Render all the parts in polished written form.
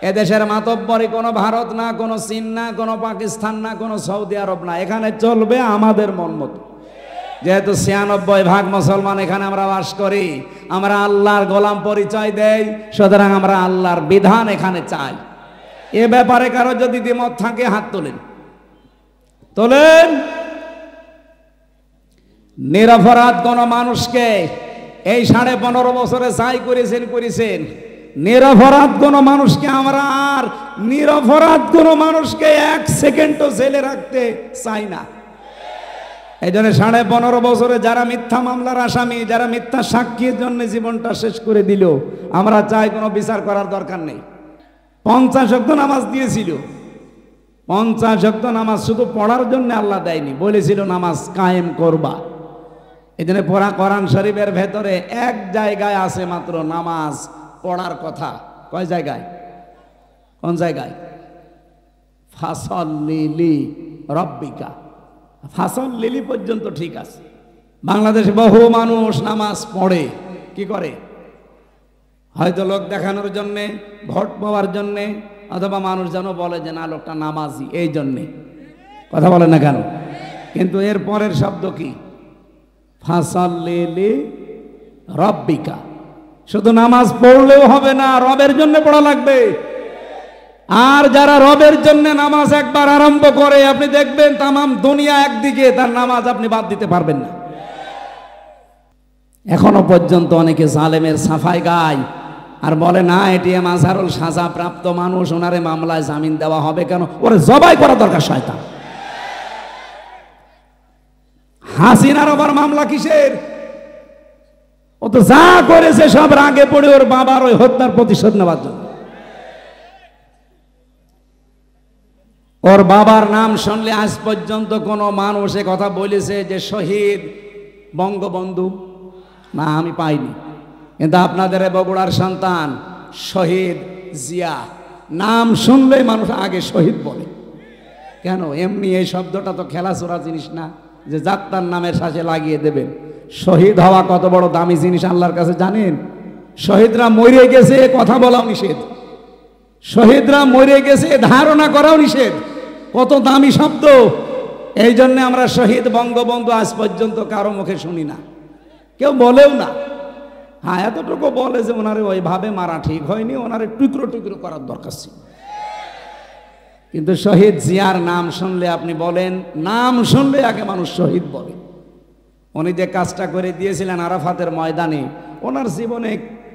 এদেশের মাতব্বরি কোনো ভারত না, কোনো চীন না, কোনো পাকিস্তান না, কোনো সৌদি আরব না, এখানে চলবে আমাদের মন মতো। যেহেতু ৯৬% মুসলমান এখানে আমরা বাস করি, আমরা আল্লাহর গোলাম পরিচয় দেই, সুতরাং আমরা আল্লাহর বিধান এখানে চাই। এ ব্যাপারে কারো যদি দ্বিমত থাকে হাত তোলেন, তোলেন। নিরপরাধ কোন মানুষকে এই 15.5 বছরে যাই করেছেন। নিরপরাধ কোন মানুষকে আমরা আর নিরপরাধ কোন মানুষকে 1 সেকেন্ডও জেলে রাখতে চাই না। এই জন্য 15.5 বছরে যারা মিথ্যা মামলার আসামি, যারা মিথ্যা সাক্ষীর জন্য জীবনটা শেষ করে দিল, আমরা চাই কোনো বিচার করার দরকার নেই। 50 ওয়াক্ত নামাজ দিয়েছিল, 50 ওয়াক্ত নামাজ শুধু পড়ার জন্য আল্লাহ দেয়নি, বলেছিল নামাজ কায়েম করবা। এই জন্য পড়া কোরআন শরীফের ভেতরে এক জায়গায় আছে মাত্র নামাজ পড়ার কথা। কয় জায়গায়? কোন জায়গায়? ফাসল্লি রব্বিকা, ফাসল্লি পর্যন্ত ঠিক আছে। বাংলাদেশে বহু মানুষ নামাজ পড়ে, কি করে? হয়তো লোক দেখানোর জন্যে, ভোট পাওয়ার জন্যে, অথবা মানুষ যেন বলে যে না লোকটা নামাজি, এই জন্যে কথা বলে না কেন? কিন্তু এর পরের শব্দ কি? ফাসল্লি রব্বিকা। শুধু নামাজ পড়লেও হবে না, রবের জন্য পড়া লাগবে। আর যারা রবের জন্য নামাজ একবার আরম্ভ করে, আপনি দেখবেন তামাম দুনিয়া একদিকে, তার নামাজ আপনি বাদ দিতে পারবেন না। এখনো পর্যন্ত অনেকে জালেমের সাফাই গায় আর বলে না এটিএম আজহারুল সাজা প্রাপ্ত মানুষ, ওনারে মামলায় জামিন দেওয়া হবে কেন? ওরে জবাই করা দরকার শয়তান। হাসিনার আবার মামলা কিসের? ও তো যা করেছে সব রাগে পড়ে ওর বাবার ওই হত্যার প্রতিশোধ নেওয়ার জন্য। ওর বাবার নাম শুনলে আজ পর্যন্ত কোন মানুষ এ কথা বলেছে যে শহীদ বঙ্গবন্ধু? না, আমি পাইনি। কিন্তু আপনাদের বগুড়ার সন্তান শহীদ জিয়া, নাম শুনলেই মানুষ আগে শহীদ বলে। কেন? এমনি এই শব্দটা তো খেলাচোরা জিনিস না যে যাত্রার নামের সাথে লাগিয়ে দেবেন। শহীদ হওয়া কত বড় দামি জিনিস আল্লাহর কাছে জানেন? শহীদরা মরে গেছে কথা বলাও নিষেধ, শহীদরা মরে গেছে ধারণা করাও নিষেধ। কত দামি শব্দ! এই জন্য আমরা শহীদ বঙ্গবন্ধু আজ পর্যন্ত কারো মুখে শুনি না, কেউ বলেও না। হ্যাঁ, এতটুকু বলে যে ওনারে ওইভাবে মারা ঠিক হয়নি, ওনারে টুকরো টুকরো করার দরকার ছিল। কিন্তু শহীদ জিয়ার নাম শুনলে আপনি বলেন, নাম শুনলে আগে মানুষ শহীদ বলে। উনি যে কাজটা করে দিয়েছিলেন আরাফাতের ময়দানে, ওনার জীবনে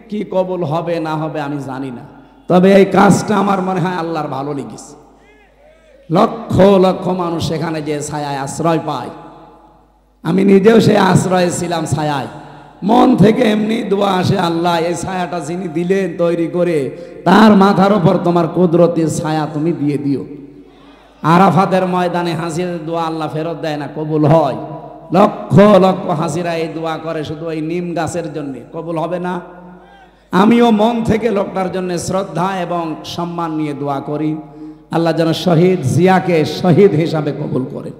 কি কবুল হবে না হবে আমি জানি না, তবে এই কাজটা আমার মনে হয় আল্লাহর ভালো লেগেছে। লক্ষ লক্ষ মানুষ সেখানে যে ছায়ায় আশ্রয় পায়, আমি নিজেও সে আশ্রয়ে ছিলাম ছায়ায়। মন থেকে এমনি দোয়া আসে, আল্লাহ এই ছায়াটা যিনি দিলেন তৈরি করে, তার মাথার ওপর তোমার কুদরতের ছায়া তুমি দিয়ে দিও। আরাফাতের ময়দানে হাজির দোয়া আল্লাহ ফেরত দেয় না, কবুল হয়। লক্ষ লক্ষ হাজিরা এই দোয়া করে শুধু ওই নিম গাছের জন্য, কবুল হবে না? আমিও মন থেকে লোকটার জন্য শ্রদ্ধা এবং সম্মান নিয়ে দোয়া করি, আল্লাহ যেন শহীদ জিয়াকে শহীদ হিসাবে কবুল করে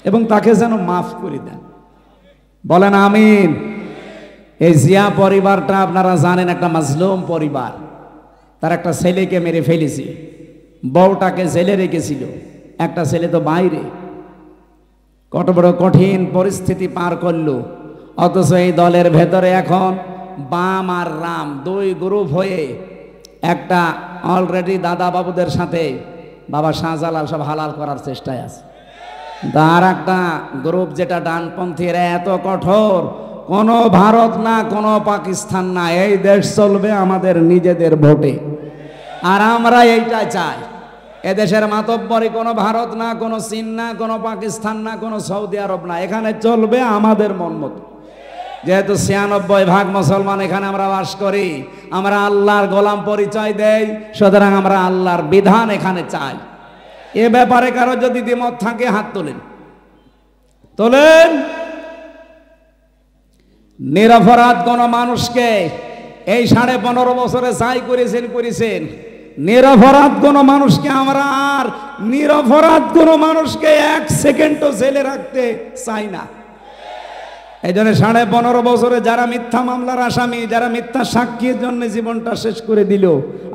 এবং তাকে যেন মাফ করে দেন। বলেন আমিন। এই জিয়া পরিবারটা আপনারা জানেন একটা মাজলুম পরিবার। তার একটা ছেলেকে মেরে ফেলেছে, বউটাকে জেলে রেখেছিল, একটা ছেলে তো বাইরে। কত বড় কঠিন পরিস্থিতি পার করলো। অথচ এই দলের ভেতরে এখন বাম আর রাম দুই গ্রুপ হয়ে একটা অলরেডি দাদা বাবুদের সাথে বাবা শাহজালাল সব হালাল করার চেষ্টায় আছে। আর একটা গ্রুপ যেটা ডানপন্থী, এরা এত কঠোর, কোনো ভারত না, কোনো পাকিস্তান না, এই দেশ চলবে আমাদের নিজেদের ভোটে। আর আমরা এইটা চাই। এদেশের মাতব্বরি কোনো ভারত না, কোনো চীন না, কোনো পাকিস্তান না, কোনো সৌদি আরব না, এখানে চলবে আমাদের মন মতো। যেহেতু ৯৬% মুসলমান এখানে আমরা বাস করি, আমরা আল্লাহর গোলাম পরিচয় দেই, সুতরাং আমরা আল্লাহর বিধান এখানে চাই। এ ব্যাপারে কারো যদি দ্বিমত থাকে হাত তোলেন, তোলেন। নিরপরাধ কোন মানুষকে এই 15.5 বছরে যাই করেছেন, নিরপরাধ কোন মানুষকে আমরা আর নিরপরাধ কোন মানুষকে 1 সেকেন্ডও জেলে রাখতে চাই না। এই জন্য 15.5 বছরে যারা মিথ্যা মামলার আসামি, যারা মিথ্যা সাক্ষীর জন্য জীবনটা শেষ করে দিল,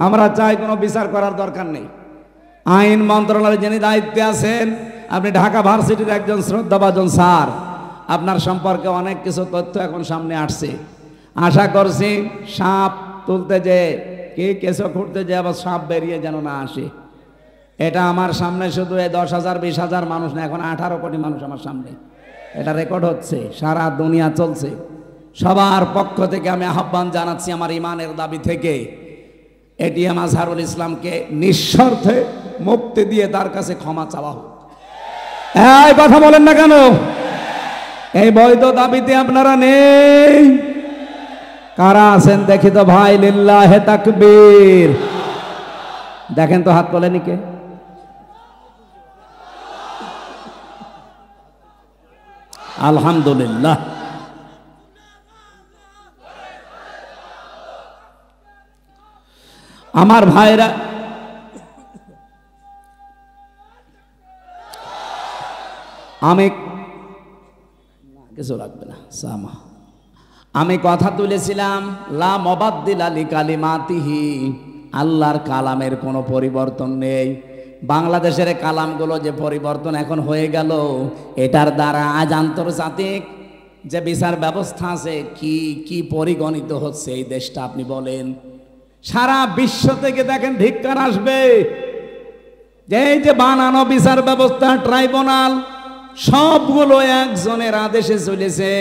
আমরা চাই কোনো বিচার করার দরকার নেই। আইন মন্ত্রণালয়ে যিনি দায়িত্বে আছেন, আপনি ঢাকা ভার্সিটির একজন শ্রদ্ধাভাজন স্যার, আপনার সম্পর্কে অনেক কিছু তথ্য এখন সামনে আসছে। আশা করছি সাপ তুলতে যে কে কেঁচো খুঁড়তে যে আবার সাপ বেরিয়ে যেন না আসে। এটা আমার সামনে শুধু 10,000 20,000 মানুষ না, এখন 18 কোটি মানুষ আমার সামনে, এটা রেকর্ড হচ্ছে, সারা দুনিয়া চলছে। সবার পক্ষ থেকে আমি আহ্বান জানাচ্ছি আমার ইমানের দাবি থেকে, এটিএম আজহারুল ইসলামকে নিঃশর্তে মুক্তি দিয়ে তার কাছে ক্ষমা চাওয়া হোক। এই কথা বলেন না কেন? এই বৈধ দাবিতে আপনারা নেই? কারা আছেন দেখি তো ভাই, লিল্লাহে তাকবীর। দেখেন তো, হাত তোলেনি কে? আলহামদুলিল্লাহ। আমার ভাইরা, আমি কিছু লাগবে না সামা, আমি কথা তুলেছিলাম লা মুবাদ্দিলা লিকালিমাতিহি, আল্লাহর কালামের কোনো পরিবর্তন নেই। বাংলাদেশের কালামগুলো যে পরিবর্তন এখন হয়ে গেল, এটার দ্বারা আজ আন্তর্জাতিক যে বিচার ব্যবস্থা আছে কি কি পরিগণিত হচ্ছে এই দেশটা, আপনি বলেন। সারা বিশ্ব থেকে দেখেন ধিক্কার আসবে যে এই যে বানানো বিচার ব্যবস্থা, ট্রাইব্যুনাল, সবগুলো একজনের আদেশে চলেছে,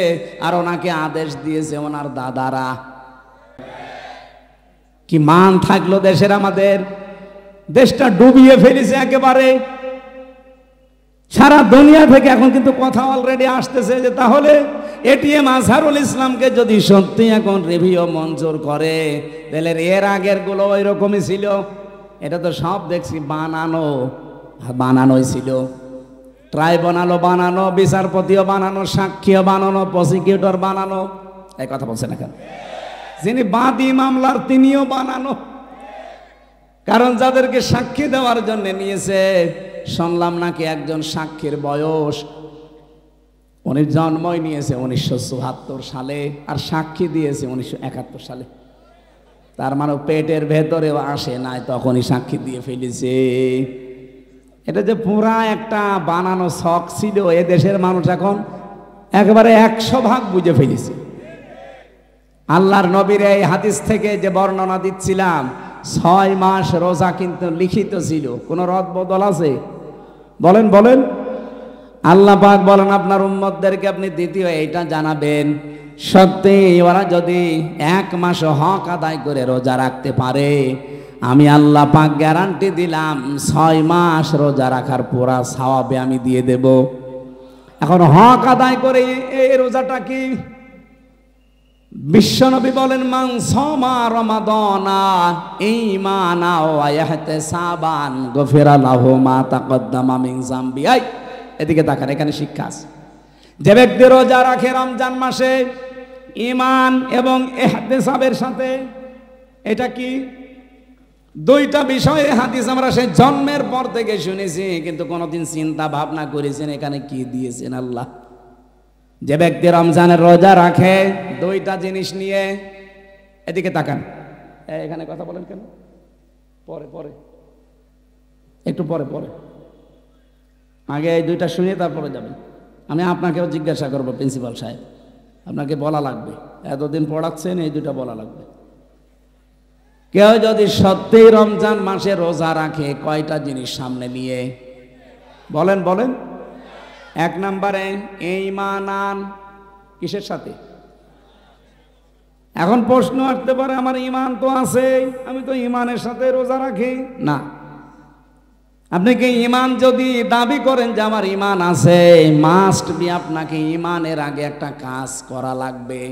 আর ওনাকে আদেশ দিয়েছে ওনার দাদারা। কি মান থাকলো দেশের? আমাদের দেশটা ডুবিয়ে ফেলেছে একেবারে। সারা দুনিয়া থেকে এখন কিন্তু কথা অলরেডি আসতেছে যে তাহলে এটিএম আজহারুল ইসলামকে যদি সত্যি এখন রিভিউ মঞ্জুর করে, তাহলে এর আগের গুলো ওই রকমই ছিল। এটা তো সব দেখছি বানানোই ছিল। ট্রাইব্যুনালও বানানো, বিচারপতিও বানানো, সাক্ষীও বানানো, প্রসিকিউটর বানানো। এই কথা বলছেন না কেন? যিনি বাদী মামলার তিনিও বানানো। কারণ যাদেরকে সাক্ষী দেওয়ার জন্য নিয়েছে, শুনলাম নাকি একজন সাক্ষীর বয়স, উনি জন্মই নিয়েছে 1974 সালে, আর সাক্ষী দিয়েছে 1971 সালে। তার মানে পেটের ভেতরেও আসে নাই, তখনই সাক্ষী দিয়ে ফেলেছে। এটা যে পুরা একটা বানানো শখ ছিল, এ দেশের মানুষ এখন একেবারে 100% বুঝে ফেলেছে। আল্লাহর নবীর এই হাদিস থেকে যে বর্ণনা দিচ্ছিলাম, 6 মাস রোজা কিন্তু লিখিত ছিল, কোন রদ বদল আছে? বলেন বলেন। আল্লাহ পাক বলেন আপনার উম্মতদেরকে আপনি দ্বিতীয় এইটা জানাবেন, সত্যি ওরা যদি 1 মাস হক আদায় করে রোজা রাখতে পারে, আমি আল্লাহ পাক গ্যারান্টি দিলাম 6 মাস রোজা রাখার পুরা সওয়াবে আমি দিয়ে দেব। এখন হক আদায় করে এই রোজাটা কি? বিশ্বনবী বলেন মান সামা রমাদানা ঈমানা ওয়া ইহতিসাবান গফিরা লাহু মা তাকদ্দামা মিন যামবি। এদিকে তাকান, এখানে শিক্ষা আছে। যে ব্যক্তি রোজা রাখে রমজান মাসে ঈমান এবং ইহতিসাবের সাথে, এটা কি? দুইটা বিষয়ে হাদিস আমরা সেই জন্মের পর থেকে শুনেছি, কিন্তু কোনোদিন চিন্তা ভাবনা করেছেন এখানে কি দিয়েছেন আল্লাহ। যে ব্যক্তি রমজানের রোজা রাখে দুইটা জিনিস নিয়ে, এদিকে তাকান, এখানে কথা বলেন কেন? পরে পরে একটু পরে পরে, আগে এই দুইটা শুনে তারপরে যাবেন। আমি আপনাকেও জিজ্ঞাসা করবো, প্রিন্সিপাল সাহেব আপনাকে বলা লাগবে, এতদিন পড়াচ্ছেন, এই দুইটা বলা লাগবে। কেউ যদি সত্যিই রমজান মাসে রোজা রাখে, কয়টা জিনিস সামনে নিয়ে? বলেন বলেন। 1 নম্বরে ঈমানান, কিসের সাথে? এখন প্রশ্ন আসতে পারে আমার ঈমান তো আছে, আমি তো ঈমানের সাথে রোজা রাখি না। আপনি কি ঈমান যদি দাবি করেন যে আমার ঈমান আছে, মাস্ট বি আপনাকে ঈমানের আগে একটা কাজ করা লাগবে।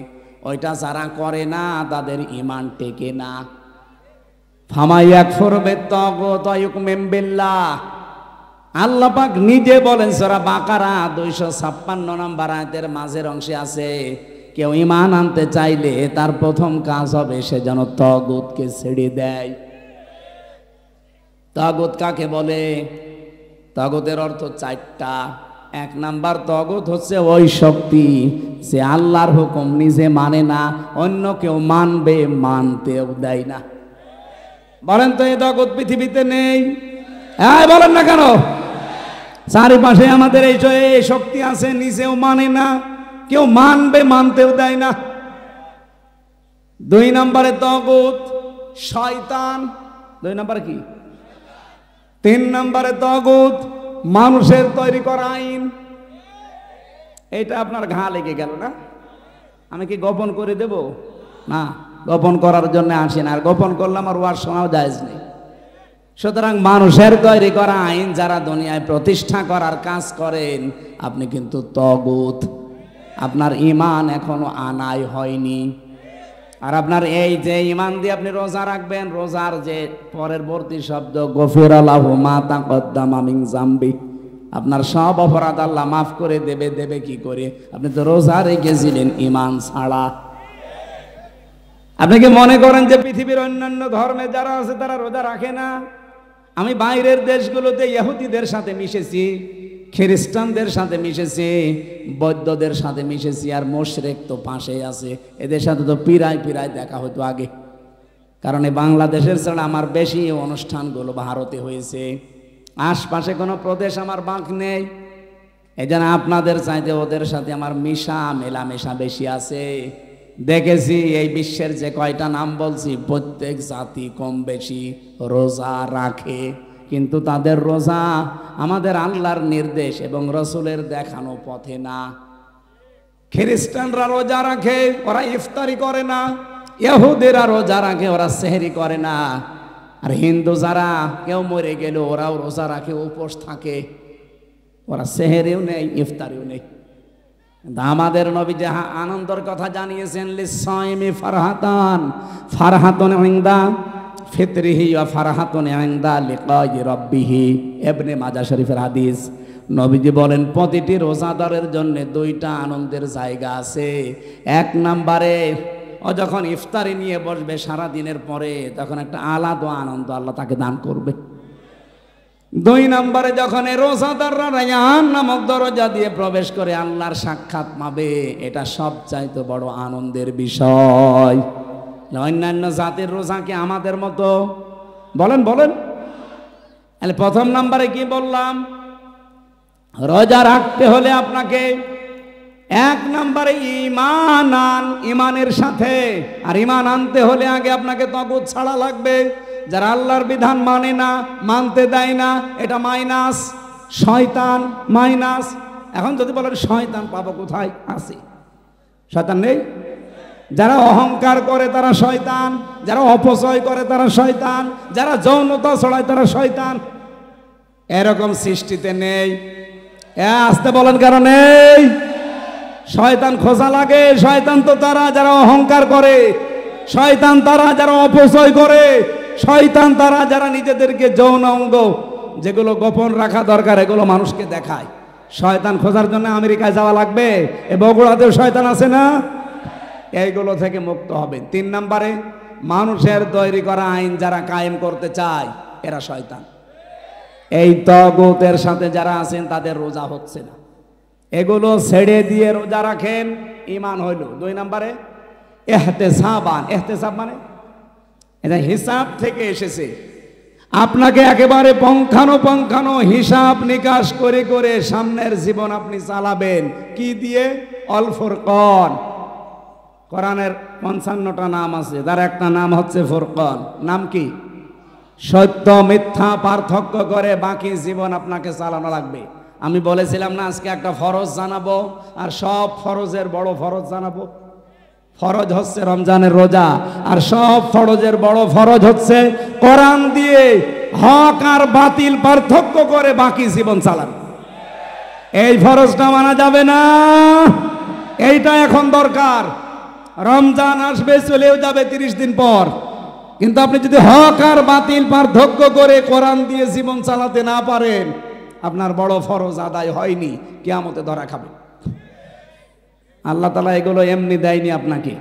ওইটা যারা করে না তাদের ঈমান টেকে না। ফামায়াকফুর বিত্তাগুত ওয়া ইউমিন বিল্লাহ, আল্লাহ পাক নিজে বলেন সূরা বাকারা 256 নম্বর আয়াতের মাঝের অংশে আছে, কেউ ঈমান আনতে চাইলে তার প্রথম কাজ হবে সে যেন তাগুতকে ছেড়ে দেয়। তাগুত কাকে বলে? তাগুতের অর্থ 4টা। এক নাম্বার তগুত হচ্ছে ওই শক্তি সে আল্লাহর হুকুম নিজে মানে না, অন্য কেউ মানবে মানতেও দেয় না। বলেন তো এই তগুত পৃথিবীতে নেই? হ্যাঁ বলেন না কেন? চারিপাশে আমাদের এই শক্তি আছে, নিজেও মানে না, কেউ মানবে মানতেও দেয় না। 2 নম্বরে তগুত শয়তান। 2 নম্বরে কি? 3 নম্বরে তগুত মানুষের তৈরি করা আইন। এটা আপনার ঘা লেগে গেল না? আমি কি গোপন করে দেব? না, গোপন করার জন্য আসি না, আর গোপন করলে আমার ওয়াজ শোনাও জায়েজ নেই। সুতরাং মানুষের তৈরি করা আইন যারা দুনিয়ায় প্রতিষ্ঠা করার কাজ করেন, আপনি কিন্তু তগুত। আপনার ঈমান এখনো আনাই হয়নি। আর আপনার এই যে ঈমান দিয়ে আপনি রোজা রাখবেন, রোজার যে পরের বর্তী শব্দ গফিরা লাহু মা তাকদ্দামা মিন যামবি, আপনার সব অপরাধ আল্লাহ মাফ করে দেবে। দেবে কি করে? আপনি তো রোজা রেখেছিলেন ঈমান ছাড়া। আপনি কি মনে করেন যে পৃথিবীর অন্যান্য ধর্মে যারা আছে তারা রোজা রাখে না? আমি বাইরের দেশগুলোতে ইহুদিদের সাথে মিশেছি, খ্রিস্টানদের সাথে মিশেছি, বৌদ্ধদের সাথে মিশেছি, আর মুশরিক তো পাশেই আছে। এদের সাথে তো পিরায় দেখা হতো আগে, কারণ এই বাংলাদেশের ছাড়া আমার বেশি অনুষ্ঠানগুলো ভারতে হয়েছে। আশপাশে কোনো প্রদেশ আমার বাঁক নেই। এই জন্য আপনাদের চাইতে ওদের সাথে আমার মেলামেশা বেশি আছে। দেখেছি এই বিশ্বের যে কয়টা নাম বলছি, প্রত্যেক জাতি কম বেশি রোজা রাখে, কিন্তু তাদের রোজা আমাদের আল্লাহর নির্দেশ এবং রসুলের দেখানো পথে না। খ্রিস্টানরা রোজা রাখে, ওরা ইফতারি করে না। ইহুদিরা রোজা রাখে, ওরা সেহরি করে না। আর হিন্দু যারা কেউ মরে গেল ওরাও রোজা রাখে, উপোস থাকে, ওরা সেহরিও নেই ইফতারিও নেই। আমাদের নবী যে আনন্দের কথা জানিয়েছেন, লিসাইমি ফারহাতুন ইনদা ফিতরিহি ওয়া ফারহাতুন ইনদা লিকাই রাব্বিহি। ইবনে মাজাহ শরীফের হাদিস। নবীজি বলেন প্রতিটি রোজাদারের জন্য 2টা আনন্দের জায়গা আছে। 1 নম্বরে ও যখন ইফতারি নিয়ে বসবে সারা দিনের পরে, তখন একটা আলাদা আনন্দ আল্লাহ তাকে দান করবে। 2 নম্বরে যখন এই রোজাদাররা রায়্যান নামক দরজা দিয়ে প্রবেশ করে আল্লাহর সাক্ষাৎ পাবে, এটা সবচাইতে বড় আনন্দের বিষয়। অন্যান্য জাতির রোজা কি আমাদের মতো? বলেন বলেন। তাহলে 1 নম্বরে কি বললাম? রোজা রাখতে হলে আপনাকে 1 নম্বরে ঈমান আন, ঈমানের সাথে। আর ঈমান আনতে হলে আগে আপনাকে তাগুত ছাড়া লাগবে। যারা আল্লাহর বিধান মানে না, মানতে দেয় না, এটা মাইনাস, শয়তান মাইনাস। এখন যদি বলেন শয়তান পাবো কোথায়? আছে, শয়তান নেই? যারা অহংকার করে তারা শয়তান, যারা অপচয় করে তারা শয়তান, যারা যৌনতা ছড়ায় তারা শয়তান। এরকম সৃষ্টিতে নেই। আসতে বলেন কারণ নেই। শয়তান খোঁজা লাগে। শয়তান তো তারা যারা অহংকার করে, শয়তান তারা যারা অপচয় করে, শয়তান তারা যারা নিজেদেরকে যৌন অঙ্গ যেগুলো গোপন রাখা দরকার এগুলো মানুষকে দেখায়। শয়তান খোঁজার জন্য আমেরিকায় যাওয়া লাগবে? এ বগুড়াতেও শয়তান আছে না? এইগুলো থেকে মুক্ত হবে। 3 নম্বরে মানুষের তৈরি করা আইন যারা কায়েম করতে চায় এরা শয়তান। এই তাগুতের সাথে যারা আছেন তাদের রোজা হচ্ছে না, এগুলো ছেড়ে দিয়ে রোজা রাখেন, ঈমান হইল। 2 নম্বরে ইহতিসাবান। ইহতিসাব মানে এটা হিসাব থেকে এসেছে। আপনাকে একেবারে পঙ্খানো হিসাব নিকাশ করে করে সামনের জীবন আপনি চালাবেন। কি দিয়ে? অল ফুরকান। কোরআনের 55টা নাম আছে, তার একটা নাম হচ্ছে ফুরকান। নাম কি? সত্য মিথ্যা পার্থক্য করে বাকি জীবন আপনাকে চালানো লাগবে। আমি বলেছিলাম না আজকে একটা ফরজ জানাবো, আর সব ফরজের বড় ফরজ জানাবো। ফরজ হচ্ছে রমজানের রোজা, আর সব ফরজের বড় ফরজ হচ্ছে কোরআন দিয়ে হক আর বাতিল পার্থক্য করে বাকি জীবন চালানো। এই ফরজটা মানা যাবে না, এইটা এখন দরকার। রমজান আসবে, চলেও যাবে 30 দিন পর, কিন্তু আপনি যদি হক আর বাতিল পার্থক্য করে কোরআন দিয়ে জীবন চালাতে না পারেন, আপনার বড় ফরজ আদায় হয়নি, কিয়ামতে ধরা খাবে। আল্লাহ তাআলা এগুলো এমনি দেয়নি আপনাকে।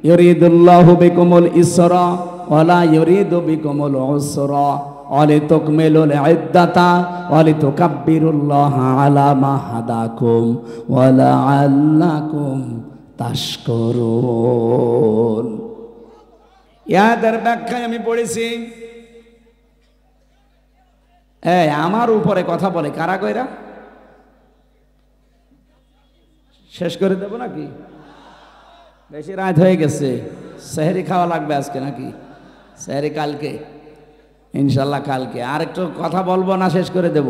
ইউরিদুল্লাহু বিকুমুল ইসরা ওয়ালা ইউরিদু বিকুমুল উসরা। ওয়ালিতুকমিলুল ইদ্দাতা ওয়ালিতুকাব্বিরুল্লাহা আলা মা হাদাকুম ওয়া লাআল্লাকুম তাশকুরুন। ইয়াদের ব্যাখ্যায় আমি পড়েছি, আমার উপরে কথা বলে কারা কইরা? শেষ করে দেব নাকি? বেশি রাত হয়ে গেছে, সেহরি খাওয়া লাগবে আজকে নাকি? সেহরি কালকে, ইনশাল্লাহ কালকে। আর একটু কথা বলবো না শেষ করে দেব?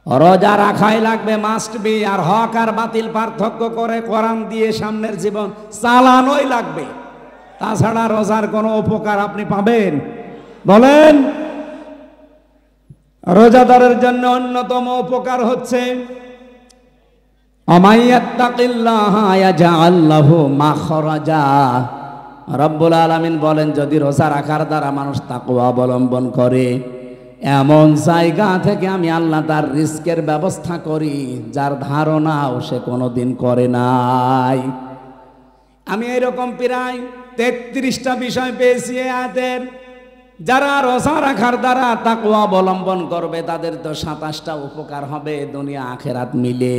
রোজা রাখাই লাগবে, মাস্ট বি। আর হক আর বাতিল পার্থক্য করে কোরআন দিয়ে সামনের জীবন চালানোই লাগবে, তাছাড়া রোজার কোনো উপকার আপনি পাবেন? বলেন। রোজাদারের জন্য অন্যতম উপকার হচ্ছে আমাইয়াত্তাকিল্লাহা ইয়াজআল লাহু মাখরাজা। রব্বুল আলামিন বলেন, যদি রোজা রাখার দ্বারা মানুষ তাকওয়া অবলম্বন করে, এমন জায়গা থেকে আমি আল্লাহ তার রিস্কের ব্যবস্থা করি যার ধারণাও সে কোনোদিন করে নাই। আমি এরকম প্রায় 33টা বিষয় পেয়েছি আয়াতের। যারা রোজা রাখার দ্বারা তাকওয়া অবলম্বন করবে তাদের তো 27টা উপকার হবে দুনিয়া আখেরাত মিলে।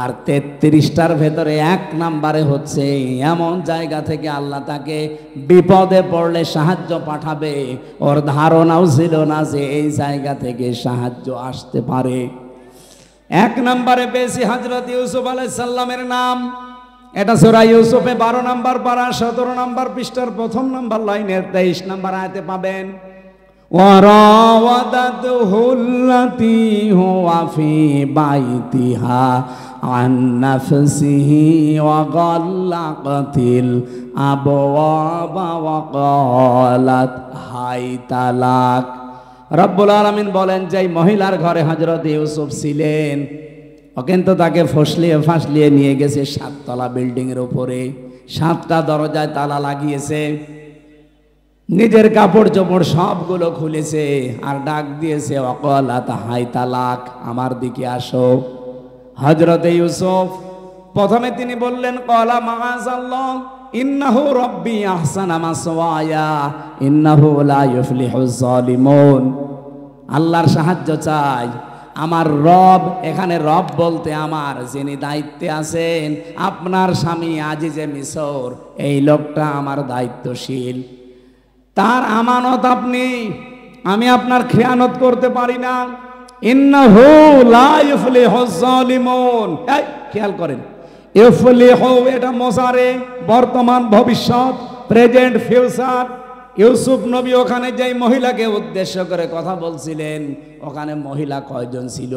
আর 33টার ভেতরে 1 নম্বরে হচ্ছে এমন জায়গা থেকে আল্লাহ তাকে বিপদে পড়লে সাহায্য পাঠাবে, ওর ধারণাও ছিল না যে এই জায়গা থেকে সাহায্য আসতে পারে। 1 নম্বরে পেয়েছি হযরত ইউসুফ আলাইহিস সালামের নাম। এটা সূরা ইউসুফে 12 নম্বর পারা 17 নম্বর পৃষ্ঠার 1ম নম্বর লাইনের 23 নম্বর আয়াতে পাবেন। ওয়ারাওয়াদাতুহুল্লাতী হুয়া ফি বাইতিহা আন নাফসিহি ওয়া গাল্লাকাতিল আবওয়াবা ওয়া ক্বালাত হাইতালাক। রব্বুল আলামিন বলেন, যে মহিলার ঘরে হযরত ইউসুফ ছিলেন, ও কিন্তু তাকে ফাঁসলিয়ে নিয়ে গেছে 7 তলা বিল্ডিং এর উপরে, 7টা দরজায় তালা লাগিয়েছে, নিজের কাপড় চোপড় সবগুলো খুলেছে আর ডাক দিয়েছে, ওয়াকালাত হাইতালাক, আমার দিকে আসো। হযরত ইউসুফ প্রথমে তিনি বললেন, ক্বালা মাআযাল্লাহ ইন্নাহু রাব্বি আহসানা মাসওয়ায়া ইন্নাহু লা ইউফলিহুজ জালিমুন। আল্লাহর সাহায্য চাই। আমার রব, এখানে রব বলতে আমার যিনি দায়িত্বে আছেন, আপনার স্বামী আজিজে মিসর, এই লোকটা আমার দায়িত্বশীল, তার আমানত আপনি, আমি আপনার খেয়ানত করতে পারি না। ইন্নাহু লা ইউফলিহুজ জালিমুন। এই খেয়াল করেন, ইউফলিহু এটা মোজারে, বর্তমান ভবিষ্যৎ, প্রেজেন্ট ফিউচার। ইউসুফ নবী ওখানে যেই মহিলাকে উদ্দেশ্য করে কথা বলছিলেন, ওখানে মহিলা কয়জন ছিল?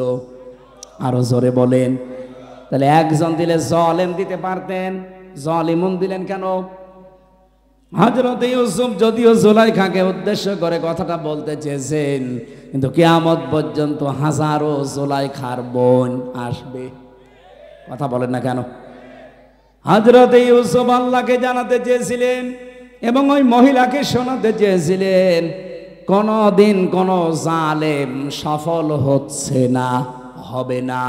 আরো জোরে বলেন। তাহলে একজন দিলে জালেম দিতে পারতেন, জালিমুন দিলেন কেন? হযরত ইউসুফ যদিও জুলাইখাকে উদ্দেশ্য করে কথাটা বলতে চেয়েছেন, কিন্তু কিয়ামত পর্যন্ত হাজারো জুলাইখার বোন আসবে। কথা বলেন না কেন? হযরত ইউসুফ আল্লাহকে জানাতে চেয়েছিলেন এবং ওই মহিলাকে শোনাতে চেয়েছিলেন, কোনদিন কোন জালেম সফল হচ্ছে না, হবে না।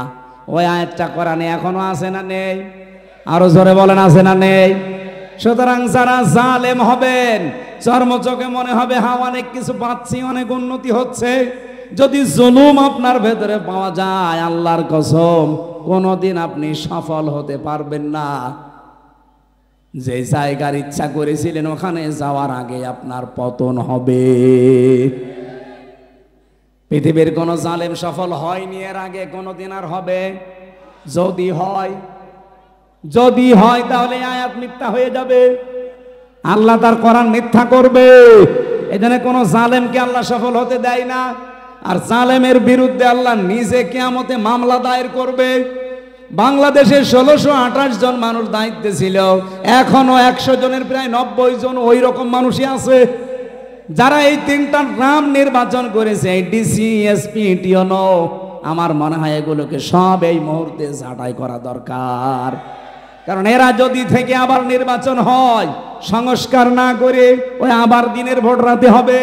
ওই আয়াতটা কোরআনে এখনো আছে না নেই? আরো জোরে বলেন, আছে না নেই? সুতরাং যারা জালেম হবেন, চর্মচোখে মনে হবে হ্যাঁ অনেক কিছু পাচ্ছি, অনেক উন্নতি হচ্ছে, যদি জুলুম আপনার ভেতরে পাওয়া যায়, আল্লাহর কসম কোনদিন আপনি সফল হতে পারবেন না। যে জায়গার ইচ্ছা করেছিলেন ওখানে যাওয়ার আগে আপনার পতন হবে। পৃথিবীর কোন জালেম সফল হয়নি এর আগে, কোনদিন আর হবে? যদি হয় তাহলে আয়াত মিথ্যা হয়ে যাবে, আল্লাহ তার কোরআন মিথ্যা করবে। এজন্য কোন জালেমকে আল্লাহ সফল হতে দেয় না। আর জালেমের বিরুদ্ধে আল্লাহ নিজে কিয়ামতে মামলা দায়ের করবে। বাংলাদেশে 1628 জন মানুষ দায়িত্বে ছিল, এখনো 100 জনের প্রায় 90 জন ওই রকম মানুষই আছে, যারা এই 3টা নাম নির্বাচন করেছে, ডিসি, এসপি, টিওনো। আমার মনে হয় এগুলোকে সব এই মুহূর্তে ছাঁটাই করা দরকার। কারণ এরা যদি থেকে আবার নির্বাচন হয়, সংস্কার না করে ওই আবার দিনের ভোট রাতে হবে,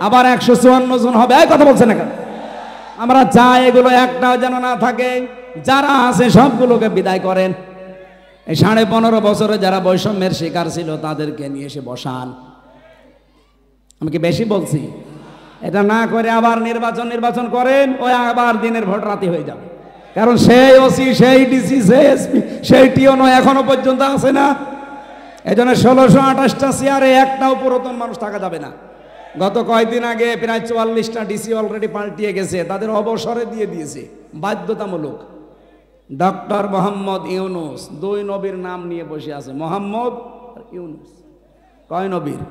আবার 154 জন হবে। এই কথা বলছে না কেন? আমরা চাই এগুলো একটাও যেন না থাকে। যারা আছে সবগুলোকে বিদায় করেন। এই 15.5 বছরে যারা বৈষম্যের শিকার ছিল তাদেরকে নিয়ে এসে বসান। আমি কি বেশি বলছি? এটা না করে আবার নির্বাচন করেন, ওই আবার দিনের ভোট রাতে হয়ে যাবে। কারণ সেই ওসি, সেই ডিসি, সেই এসপি, সেই টিওনো এখনো পর্যন্ত আছে না। এই জন্য 1628টা চেয়ারে একটাও পুরাতন মানুষ থাকা যাবে না। গত কয়েকদিন আগে প্রায় 44টা ডিসি অলরেডি পাল্টিয়ে গেছে, তাদের অবসরে দিয়ে দিয়েছে বাধ্যতামূলক। ডক্টর মোহাম্মদ ইউনুস 2 নবীর নাম নিয়ে বসে আছে, মোহাম্মদ আর ইউনুস। কয় নবীর?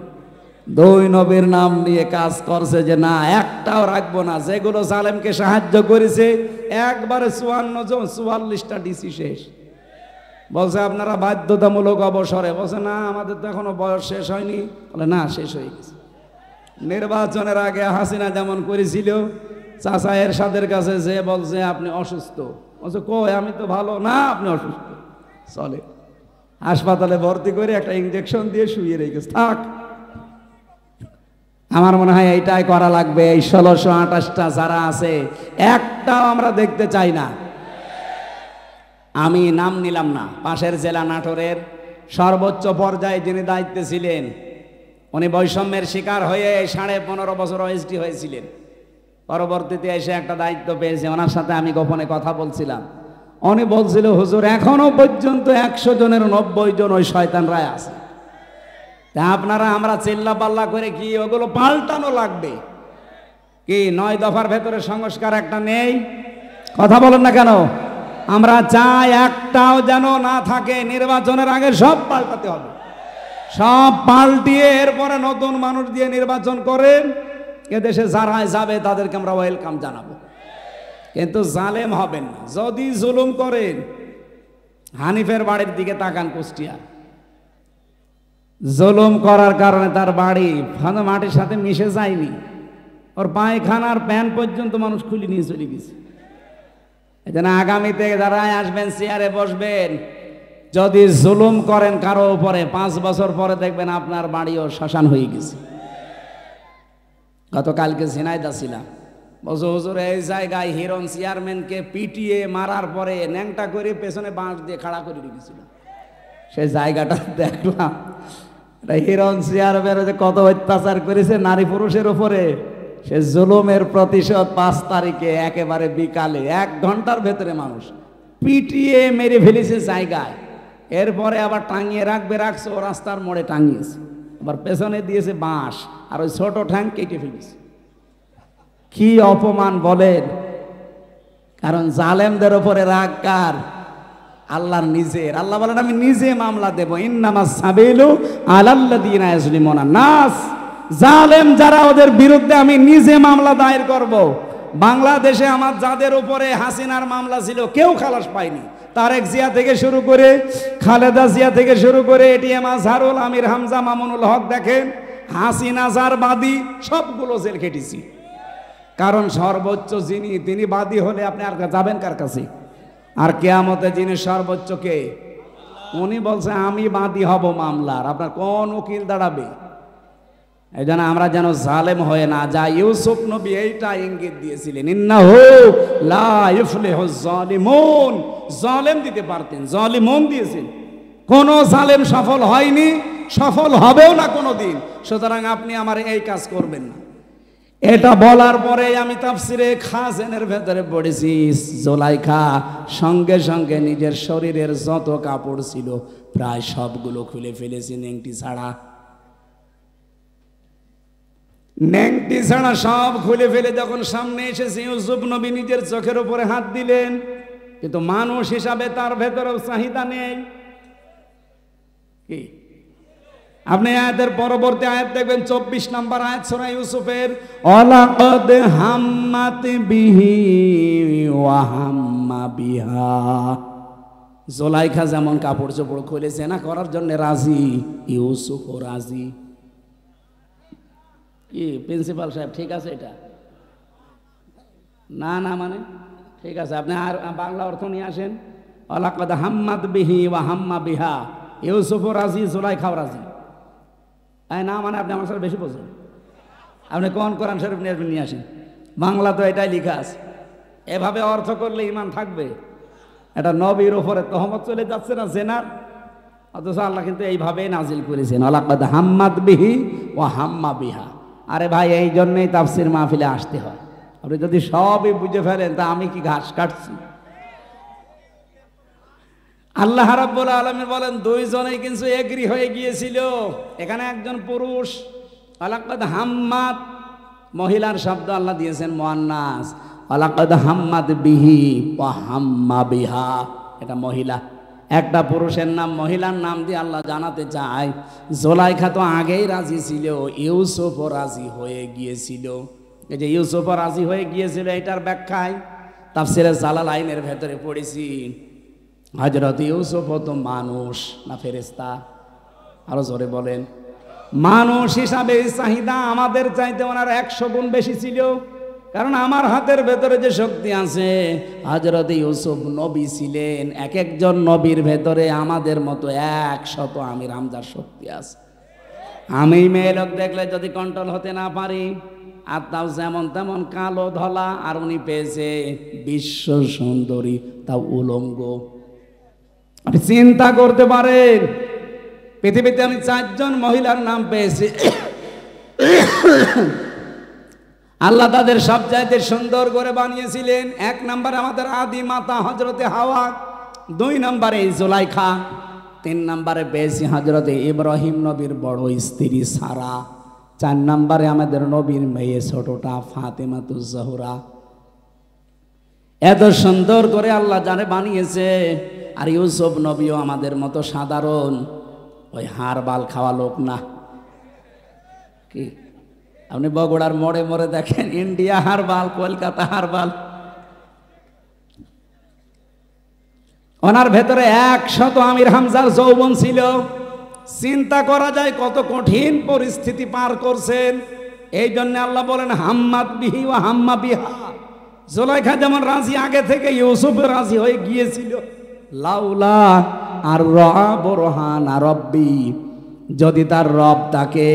2 নবীর নাম নিয়ে কাজ করছে যে না একটাও রাখবো না। যেগুলো জালেমকে সাহায্য করেছে একবারে 44টা ডিসি শেষ। বলছে আপনারা বাধ্যতামূলক অবসরে। বলছে না আমাদের তো এখনো বয়স শেষ হয়নি। বলে না, শেষ হয়ে গেছে। নির্বাচনের আগে হাসিনা যেমন করেছিল, চাচা এরশাদের কাছে যে বলছে আপনি অসুস্থ, বলছে কই আমি তো ভালো। না আপনি অসুস্থ, চলে হাসপাতালে ভর্তি করে একটা ইঞ্জেকশন দিয়ে শুয়ে রেখেছে, থাক। আমার মনে হয় এইটাই করা লাগবে। এই 1628টা যারা আছে একটাও আমরা দেখতে চাই না। আমি নাম নিলাম না, পাশের জেলা নাটোরের সর্বোচ্চ পর্যায়ে যিনি দায়িত্বে ছিলেন, উনি বৈষম্যের শিকার হয়ে 15.5 বছর ওএসডি হয়েছিলেন। পরবর্তীতে এসে একটা দায়িত্ব পেয়েছে, ওনার সাথে আমি গোপনে কথা বলছিলাম। উনি বলছিল হুজুর এখনো পর্যন্ত 100 জনের 90 জন ওই শয়তানরাই আছে। তা আপনারা আমরা চিল্লা পাল্লা করে কি ওগুলো পাল্টানো লাগবে কি? 9 দফার ভেতরে সংস্কার একটা নেই, কথা বলেন না কেন? আমরা চাই একটাও যেন না থাকে। নির্বাচনের আগে সব পাল্টাতে হবে, সব পাল্টিয়ে এরপরে নতুন মানুষ দিয়ে নির্বাচন করেন। এদেশে যারা যাবে তাদেরকে আমরা ওয়েলকাম জানাবো, কিন্তু জালেম হবেন না। যদি জুলুম করেন, হানিফের বাড়ির দিকে তাকান, কুষ্টিয়া জুলুম করার কারণে তার বাড়ি মাটির সাথে মিশে যায়নি, ওর পায়খানার প্যান পর্যন্ত মানুষ খুলে নিয়ে চলে গেছে। এই জন্য আগামীতে যারা আসবেন চেয়ারে বসবেন, যদি জুলুম করেন কারো উপরে, 5 বছর পরে দেখবেন আপনার বাড়িও শ্মশান হয়ে গেছে। গতকালকে ঝিনাইদহ ছিলাম, বলছো হুজুর এই জায়গায় হিরণ চেয়ারম্যানকে পিটিয়ে মারার পরে ন্যাংটা করে পেছনে বাঁশ দিয়ে খাড়া করে রেখেছিল। সেই জায়গাটা দেখলাম, হিরণ চেয়ারম্যান কত অত্যাচার করেছে নারী পুরুষের উপরে। সে জুলুমের প্রতিশোধ 5 তারিখে একেবারে বিকালে 1 ঘন্টার ভেতরে মানুষ পিটিয়ে মেরে ফেলেছে জায়গায়। এরপরে আবার টাঙিয়ে রাখছে, ও রাস্তার মোড়ে টাঙিয়েছে, আবার পেছনে দিয়েছে বাঁশ, আর ওই ছোট ঠ্যাং কেটে ফেলেছে। কি অপমান বলেন! কারণ জালেমদের উপরে রাগ কার? আল্লাহর নিজের। আল্লাহ বলেন আমি নিজে মামলা দেব, ইন্নামাস সাবিলু আলাল্লাযিনা ইয়াজলিমুনা নাস। জালেম যারা, ওদের বিরুদ্ধে আমি নিজে মামলা দায়ের করব। বাংলাদেশে আমার যাদের উপরে হাসিনার মামলা ছিল কেউ খালাস পায়নি। তারেক জিয়া থেকে শুরু করে, খালেদা জিয়া থেকে শুরু করে, এটিএম আজহারুল, আমির হামজা, মামুনুল হক, দেখেন হাসিনা যার বাদী সবগুলো জেল খেটেছি। কারণ সর্বোচ্চ যিনি, তিনি বাদী হলে আপনি আর যাবেন কার কাছে? আর কিয়ামতে যিনি সর্বোচ্চ কে? উনি বলছে আমি বাদী হব মামলার, আপনার কোন উকিল দাঁড়াবে? এই জন্য আমরা যেন জালেম হয়ে না যাই। ইউসুফ নবী এইটা ইঙ্গিত দিয়েছিলেন, ইন্নাহু লা ইফলিহুজ জালিমুন। জালেম দিতে পারতেন, জালিমুন দিয়েছেন। কোন জালেম সফল হয়নি, সফল হবেও না কোনোদিন। সুতরাং আপনি আমার এই কাজ করবেন না। এটা বলার পরে আমি তাফসিরে খাজেনের ভেতরে পড়েছি, জুলাইখা সঙ্গে সঙ্গে নিজের শরীরের যত কাপড় ছিল প্রায় সবগুলো খুলে ফেলেছি, নেংটি ছাড়া। নেংটি ছাড়া সব খুলে ফেলে যখন সামনে এসেছে, ইউসুফ নবী নিজের চোখের উপরে হাত দিলেন, কিন্তু মানুষ হিসাবে তার ভেতরেও চাহিদা নেই। কি আপনি আয়াতের পরবর্তী আয়াত দেখবেন, 24 নম্বর আয়াত সূরা ইউসুফের, ওয়ালাকাদ হাম্মাত বিহি ওয়া হাম্মা বিহা। জুলাইখা যেমন কাপড় চোপড় খুলে জেনা করার জন্য রাজি, ইউসুফও রাজি। কি প্রিন্সিপাল সাহেব ঠিক আছে এটা? না না মানে ঠিক আছে, আপনি আর বাংলা অর্থ নিয়ে আসেন। ওয়ালাকাদ হাম্মাত বিহি ওয়া হাম্মা বিহা, ইউসুফও রাজি, জুলাইখাও রাজি। না মানে আপনি আমার সাথে বেশি বোঝেন। আপনি কোরআন শরীফ নিয়ে আসেন, বাংলা তো এটাই লেখা আছে। এভাবে অর্থ করলে ইমান থাকবে? এটা নবীর উপরে তহমত চলে যাচ্ছে না জেনার, অথচ আল্লাহ কিন্তু এইভাবে নাজিল করেছেন, ওয়ালাকাদ হাম্মাত বিহি ওয়া হাম্মা বিহা। আরে ভাই, এই জন্যই তাফসির মাহফিলে আসতে হয়। আপনি যদি সবই বুঝে ফেলেন তা আমি কি ঘাস কাটছি? আল্লাহ রাব্বুল আলামিন বলেন দুইজনেই কিন্তু এগ্রি হয়ে গিয়েছিল। এখানে একজন পুরুষ, আলাকাদ হাম্মাদ, মহিলার শব্দ আল্লাহ দিয়েছেন মুআন্নাস, আলাকাদ হাম্মাদ বিহি ওয়া হাম্মা বিহা, এটা মহিলা। একটা পুরুষের নাম মহিলার নাম দিয়ে আল্লাহ জানাতে চায় জুলাইখা তো আগেই রাজি ছিল, ইউসুফও রাজি হয়ে গিয়েছিল। এই যে ইউসুফও রাজি হয়ে গিয়েছিল, এটার ব্যাখ্যায় তাফসিরে জালালাইনের ভেতরে পড়েছি হযরত ইউসুফ তো মানুষ না ফেরেশতা? আরো জোরে বলেন। মানুষ হিসাবে চাহিদা আমাদের চাইতে ওনার 100 গুণ বেশি ছিল, কারণ আমার হাতের ভেতরে যে শক্তি আছে, হযরত ইউসুফ নবী ছিলেন। এক একজন নবীর ভেতরে আমাদের মতো 100 আমির হামজার শক্তি আছে। আমি মেয়ে লোক দেখলে যদি কন্ট্রোল হতে না পারি, আর তাও যেমন তেমন কালো ধলা, আর উনি পেয়েছে বিশ্ব সুন্দরী, তাও উলঙ্গ। আপনি চিন্তা করতে পারেন, পৃথিবীতে আমি 4 জন মহিলার নাম পেয়েছি, আল্লাহ তাদের সব চাইতে সুন্দর করে বানিয়েছিলেন। 1 নম্বরে আমাদের আদি মাতা হযরতে হাওয়া, 2 নম্বরে জুলাইখা, 3 নম্বরে পেয়েছি হযরতে ইব্রাহিম নবীর বড় স্ত্রী সারা, 4 নম্বরে আমাদের নবীর মেয়ে ছোটটা ফাতেমাতুজ জোহরা। এত সুন্দর করে আল্লাহ জানে বানিয়েছে। আর ইউসুফ নবীও আমাদের মতো সাধারণ ওই হাড় বাল খাওয়া লোক না। কি আপনি বগুড়ার মোড়ে মোড়ে দেখেন ইন্ডিয়া হারবাল, কলকাতা হারবাল, ওনার ভেতরে 100 আমির হামজার যৌবন ছিল। চিন্তা করা যায় কত কঠিন পরিস্থিতি পার করছেন। এই জন্য আল্লাহ বলেন হাম্মাদ বিহি ওয়া হাম্মা বিহা। জুলাইখা যেমন রাজি আগে থেকে, ইউসুফ রাজি হয়ে গিয়েছিল। লাউলা আর রবরহান রব্বি, যদি তার রব তাকে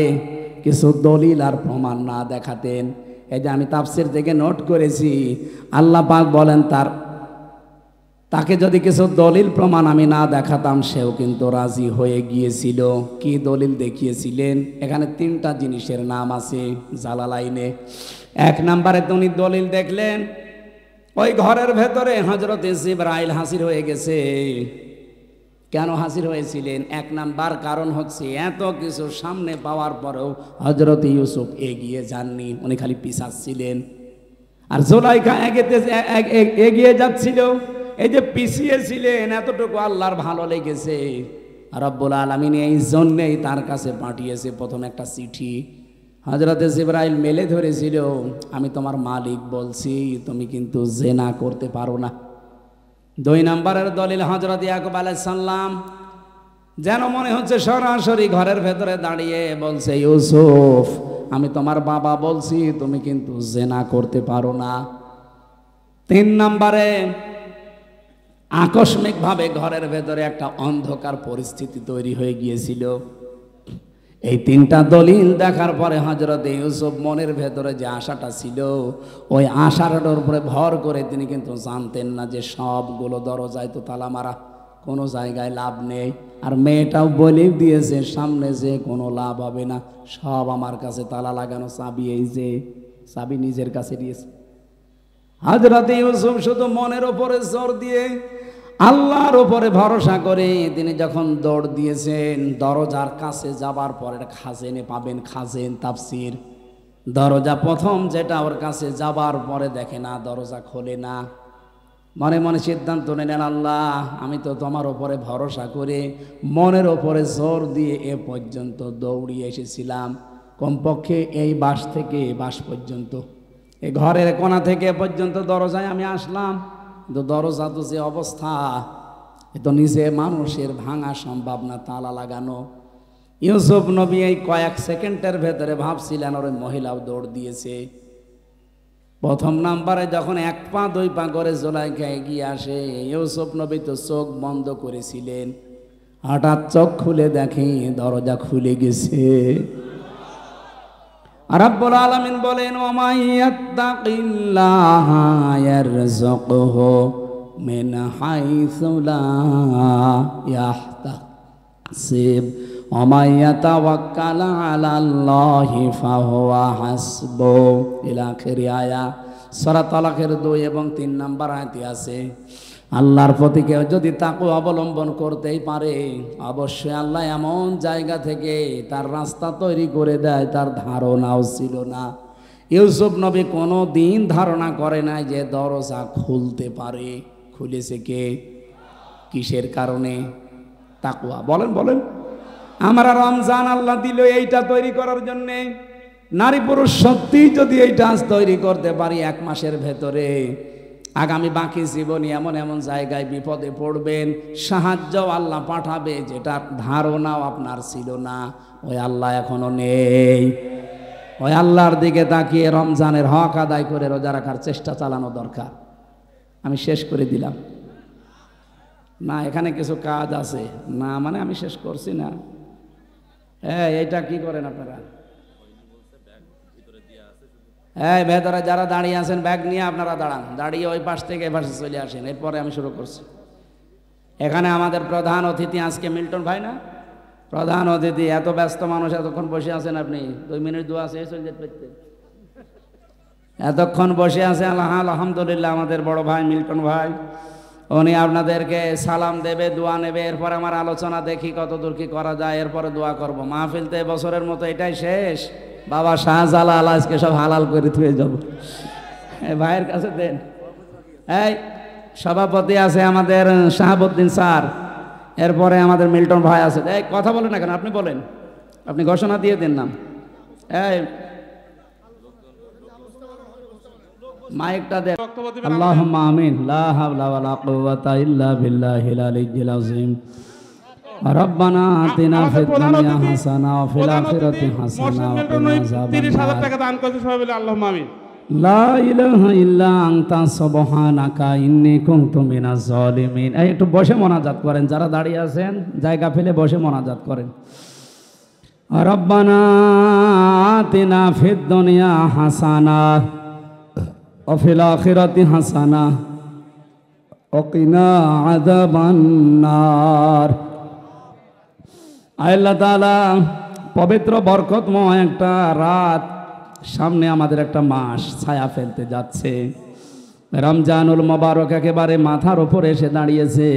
কিছু দলিল আর প্রমাণ না দেখাতেন। এই যে আমি তাফসির থেকে নোট করেছি, আল্লাহ পাক বলেন তাকে যদি কিছু দলিল প্রমাণ আমি না দেখাতাম, সেও কিন্তু রাজি হয়ে গিয়েছিল। কি দলিল দেখিয়েছিলেন? এখানে 3টা জিনিসের নাম আছে জালালাইনে। 1 নম্বরে উনি দলিল দেখলেন, ওই ঘরের ভেতরে হযরত জিবরাইল হাজির হয়ে গেছে। কেন হাজির হয়েছিলেন? 1 নাম্বার কারণ হচ্ছে এত কিছু সামনে পাওয়ার পরেও হযরত ইউসুফ এগিয়ে যাননি, উনি খালি পিছাচ্ছিলেন। আর জুলাইখা এগিয়ে যাচ্ছিল। এই যে পিছিয়েছিলেন, এতটুকু আল্লাহর ভালো লেগেছে। রব্বুল আলামিন এই জন্যেই তার কাছে পাঠিয়েছে প্রথম একটা চিঠি। হযরত জিবরাইল মেলে ধরেছিল, আমি তোমার মালিক বলছি, তুমি কিন্তু জেনা করতে পারো না। 2 নম্বরের দলিল হযরত ইয়াকুব আলাইহিস সালাম, যেন মনে হচ্ছে সরাসরি ঘরের ভেতরে দাঁড়িয়ে বলছে, ইউসুফ আমি তোমার বাবা বলছি, তুমি কিন্তু জেনা করতে পারো না। 3 নম্বরে আকস্মিকভাবে ঘরের ভেতরে একটা অন্ধকার পরিস্থিতি তৈরি হয়ে গিয়েছিল। এই 3টা দলিল দেখার পরে হযরত ইউসুফ মনের ভেতরে যে আশাটা ছিল, ওই আশাটার উপরে ভর করে তিনি কিন্তু জানতেন না যে সবগুলো দরজায় তো তালা মারা, কোনো জায়গায় লাভ নেই। আর মেয়েটাও বলে দিয়েছে সামনে যে কোনো লাভ হবে না, সব আমার কাছে তালা লাগানো, চাবি এই যে চাবি নিজের কাছে দিয়েছে। হযরত ইউসুফ শুধু মনের উপরে জোর দিয়ে আল্লাহর উপরে ভরসা করে তিনি যখন দৌড় দিয়েছেন, দরজার কাছে যাবার পরে খাজেনে পাবেন, খাজেন তাফসির, দরজা প্রথম যেটা ওর কাছে যাবার পরে দেখে না, দরজা খোলে না। মনে মনে সিদ্ধান্ত নিলেন, আল্লাহ আমি তো তোমার উপরে ভরসা করে মনের উপরে জোর দিয়ে এ পর্যন্ত দৌড়িয়ে এসেছিলাম, কমপক্ষে এই বাস থেকে এ বাস পর্যন্ত, এই ঘরের কোণা থেকে এ পর্যন্ত দরজায় আমি আসলাম, কিন্তু দরজা তো যে অবস্থা, এ তো নিজে মানুষের ভাঙা সম্ভব না, তালা লাগানো। ইউসুফ নবী এই কয়েক সেকেন্ডের ভেতরে ভাবছিলেন ওর মহিলাও দৌড় দিয়েছে। প্রথম নাম্বারে যখন 1 পা 2 পা করে জুলাইখা এগিয়ে আসে, ইউসুফ নবী তো চোখ বন্ধ করেছিলেন, হঠাৎ চোখ খুলে দেখে দরজা খুলে গেছে। রব্বুল আলামিন বলেন, ওয়া মাইয়াত্তাকিল্লাহা ইয়ারযুকহু মিন হাইসু লা ইয়াহতাসিব ওমাই ইয়াতাওয়াক্কাল আলাল্লাহি ফাহুয়া হাসবুহ ইলা আখির আয়া। সূরা তালাকের 2 এবং 3 নম্বর আয়াতে আছে আল্লাহর প্রতি কেউ যদি তাকওয়া অবলম্বন করতেই পারে অবশ্যই আল্লাহ এমন জায়গা থেকে তার রাস্তা তৈরি করে দেয় তার ধারণাও ছিল না। ইউসুফ নবী কোনো দিন ধারণা করে নাই যে দরজা খুলতে পারে। খুলেছে কে? কিসের কারণে? তাকওয়া। বলেন বলেন। আমরা রমজান আল্লাহ দিল এইটা তৈরি করার জন্যে। নারী পুরুষ সত্যি যদি এইটা আজ তৈরি করতে পারি 1 মাসের ভেতরে, আগামী বাকি জীবনে এমন এমন জায়গায় বিপদে পড়বেন, সাহায্য আল্লাহ পাঠাবে যেটার ধারণাও আপনার ছিল না। ওই আল্লাহ এখনো নেই। ওই আল্লাহর দিকে তাকিয়ে রমজানের হক আদায় করে রোজা রাখার চেষ্টা চালানো দরকার। আমি শেষ করে দিলাম না, এখানে কিছু কাজ আছে না, মানে আমি শেষ করছি না। হ্যাঁ, এইটা কি করেন আপনারা? হ্যাঁ, ভেতরে যারা দাঁড়িয়ে আছেন ব্যাগ নিয়ে আপনারা দাঁড়ান, দাঁড়িয়ে ওই পাশ থেকে এ পাশে চলে আসেন। এরপরে আমি শুরু করছি। এখানে আমাদের প্রধান অতিথি আজকে মিল্টন ভাই না? প্রধান অতিথি। এত ব্যস্ত মানুষ এতক্ষণ বসে আছেন আপনি, 2 মিনিট দোয়া শেষ হয়ে যেতে এতক্ষণ বসে আছে। আলহামদুলিল্লাহ, আমাদের বড় ভাই মিল্টন ভাই, উনি আপনাদেরকে সালাম দেবে, দোয়া নেবে। এরপর আমার আলোচনা দেখি কতদূর কি করা যায়, এরপরে দোয়া করব। মাহফিল তো বছরের মতো এটাই শেষ। বাবা শাহজালাল আজকে সব হালাল করে থুয়ে যাব। ভাইয়ের কাছে দেন। এই সভাপতি আছে আমাদের শাহাবুদ্দিন স্যার, এরপরে আমাদের মিল্টন ভাই আছে। এই কথা বলেন না কেন? আপনি বলেন, আপনি ঘোষণা দিয়ে দেন না। এই মাইকটা দেন। আল্লাহুম্মা আমিন। লা হাওলা ওয়ালা কুওয়াতা ইল্লা বিল্লাহিল আলিয়্যিল আযীম। রব্বানা আতিনা ফিদ দুনিয়া হাসানা ওয়া ফিল আখিরাতি হাসানা ওয়া কিনা আযাবান। 30,000 টাকা দান করেছে সবাই বলে আল্লাহুম্মা আমিন। লা ইলাহা ইল্লা আনতা সুবহানাকা ইন্নী কুনতু মিনাজ জালিমিন। এই একটু বসে মোনাজাত করেন, যারা দাঁড়িয়ে আছেন জায়গা ফেলে বসে মোনাজাত করেন। রব্বানা আতিনা ফিদ দুনিয়া হাসানা ওয়া ফিল আখিরাতি হাসানা ওয়া কিনা আযাবান নার। আল্লাহ তাআলা, পবিত্র বরকতময় একটা রাত, সামনে আমাদের একটা মাস ছায়া ফেলতে যাচ্ছে। রমজানুল মোবারক একেবারে মাথার উপরে এসে দাঁড়িয়েছে।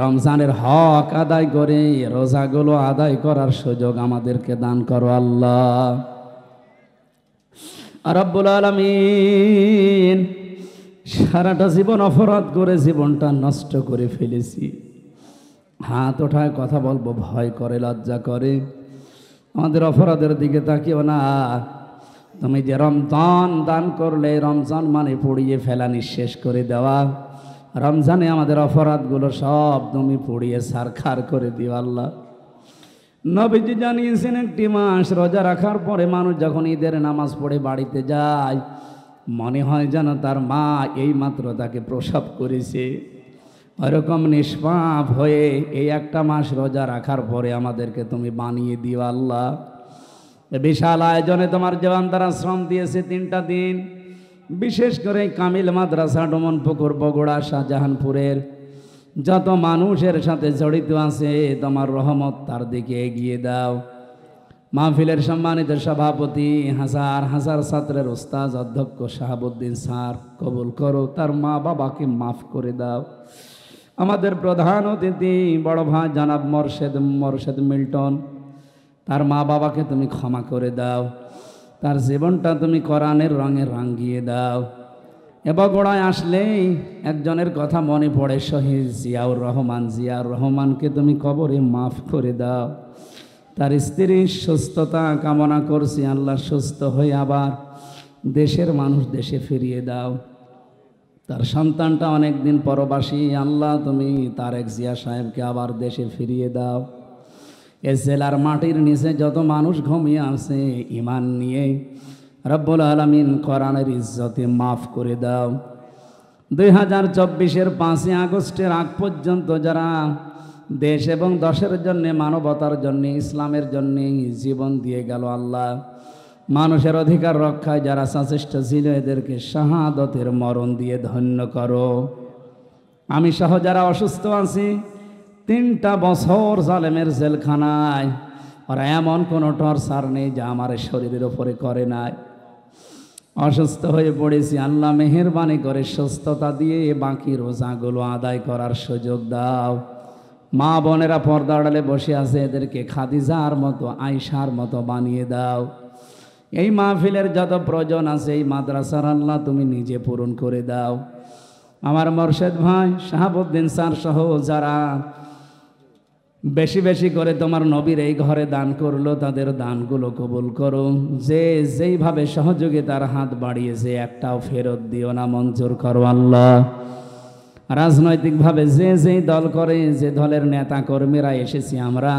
রমজানের হক আদায় করে রোজাগুলো আদায় করার সুযোগ আমাদেরকে দান করো আল্লাহ রাব্বুল আলামিন। সারাটা জীবন অপরাধ করে জীবনটা নষ্ট করে ফেলেছি। হাত ওঠায় কথা বলবো ভয় করে, লজ্জা করে। আমাদের অপরাধের দিকে তাকিও না। তুমি যে রমজান দান করলে, রমজান মানে পুড়িয়ে ফেলা, নিঃশেষ করে দেওয়া। রমজানে আমাদের অপরাধগুলো সব তুমি পুড়িয়ে ছারখার করে দিও আল্লাহ। নবীজি জানিয়েছেন, একটি মাস রোজা রাখার পরে মানুষ যখন ঈদের নামাজ পড়ে বাড়িতে যায়, মনে হয় যেন তার মা এই মাত্র তাকে প্রসব করেছে। ওরকম নিষ্পাপ হয়ে এই একটা মাস রোজা রাখার পরে আমাদেরকে তুমি বানিয়ে দিও আল্লাহ। বিশাল আয়োজনে তোমার জওয়ান দ্বারা শ্রম দিয়েছে 3টা দিন। বিশেষ করে কামিল মাদ্রাসা, ডোমনপুকুর, বগুড়া, শাহজাহানপুরের যত মানুষের সাথে জড়িত আছে, তোমার রহমত তার দিকে এগিয়ে দাও। মাহফিলের সম্মানিত সভাপতি, হাজার হাজার ছাত্রের উস্তাদ অধ্যক্ষ শাহাবুদ্দিন স্যার কবুল করো, তার মা বাবাকে মাফ করে দাও। আমাদের প্রধান অতিথি বড় ভাই জনাব মোরশেদ মিল্টন, তার মা বাবাকে তুমি ক্ষমা করে দাও। তার জীবনটা তুমি কোরআনের রঙে রাঙিয়ে দাও। বগুড়ায় আসলেই একজনের কথা মনে পড়ে, শহীদ জিয়াউর রহমানকে তুমি কবরে মাফ করে দাও। তার স্ত্রীর সুস্থতা কামনা করছি আল্লাহ, সুস্থ হয়ে আবার দেশের মানুষ দেশে ফিরিয়ে দাও। তার সন্তানটা অনেকদিন পরবাসী, আল্লাহ তুমি তারেক জিয়া সাহেবকে আবার দেশে ফিরিয়ে দাও। এ জেলার মাটির নিচে যত মানুষ ঘুমিয়ে আছে ঈমান নিয়ে, রব্বুল আলামিন কোরআনের ইজ্জতে মাফ করে দাও। 2024-এর 5ই আগস্টের আগ পর্যন্ত যারা দেশ এবং দেশের জন্য, মানবতার জন্য, ইসলামের জন্য জীবন দিয়ে গেল আল্লাহ, মানুষের অধিকার রক্ষায় যারা সচেষ্ট ছিল, এদেরকে শাহাদতের মরণ দিয়ে ধন্য করো। আমি সহ যারা অসুস্থ আছি 3টা বছর জালেমের জেলখানায়, আর এমন কোনো টর্চার নেই যা আমার শরীরের উপরে করে নাই। অসুস্থ হয়ে পড়েছি, আল্লাহ মেহেরবানি করে সুস্থতা দিয়ে বাকি রোজাগুলো আদায় করার সুযোগ দাও। মা বোনেরা পর্দা আড়ালে বসে আছে, এদেরকে খাদিজার মতো আয়েশার মতো বানিয়ে দাও। এই মাহফিলের যত প্রয়োজন আছে এই মাদ্রাসার আল্লাহ তুমি নিজে পূরণ করে দাও। আমার মোর্শেদ ভাই শাহাবুদ্দিন স্যার সহ যারা বেশি বেশি করে তোমার নবীর এই ঘরে দান করলো, তাদের দানগুলো কবুল করো। যে যেইভাবে সহযোগিতার হাত বাড়িয়েছে একটাও ফেরত দিও না, মঞ্জুর করো আল্লাহ। রাজনৈতিকভাবে যে যেই দল করে, যে দলের নেতা কর্মীরা এসেছি আমরা